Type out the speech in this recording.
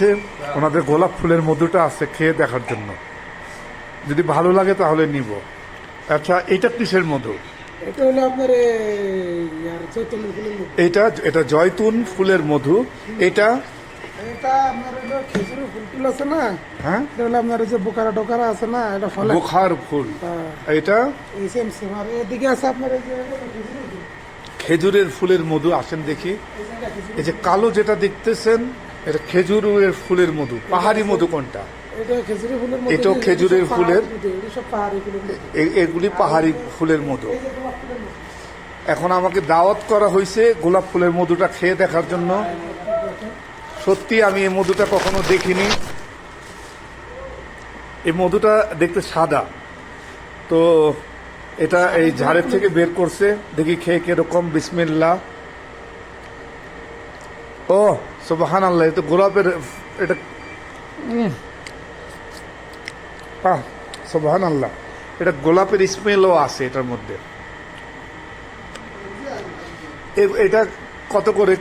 ওনাদের গোলাপ ফুলের মধুটা আছে, খেয়ে দেখার জন্য। যদি ভালো লাগে তাহলে নিব। আচ্ছা, এটা কিসের মধু? এটা হলো আপনার চৈতন্য ফুলের মধু। এটা জয়তুন ফুলের মধু। এটা এটা আপনার হলো খেজুরের ফুল টুল আছে না, হ্যাঁ, এটা হলো আপনার ওই যে বোকারা টোকারা আছে না, এটা ফলে বোখার ফুল। এটা এই সেম সেম। আর এদিকে আছে আপনার এই যে খেজুরের ফুল। খেজুরের ফুলের মধু। আসেন দেখি। এই যে কালো যেটা দেখতেছেন, এটা খেজুরের ফুলের মধু। পাহাড়ি মধু কোনটা? এটা খেজুরের ফুলের মধু। এটাও খেজুরের ফুলের। এটা সব পাহাড়ি ফুলের মধু। এগুলি পাহাড়ি ফুলের মধু। এই যে গোলাপ ফুলের মধু। এখন আমাকে দাওয়াত করা হয়েছে গোলাপ ফুলের মধুটা খেয়ে দেখার জন্য। সত্যি আমি এই মধুটা কখনো দেখিনি। এই মধুটা দেখতে সাদা, তো এটা এই ঝাড়ের থেকে বের করছে। দেখি খেয়ে কিরকম। বিসমিল্লাহ। ও সুবহানাল্লাহ, এটা গোলাপের, এটা সুবহানাল্লাহ, এটা গোলাপের স্মেলও আছে এটার মধ্যে। এটা কত করে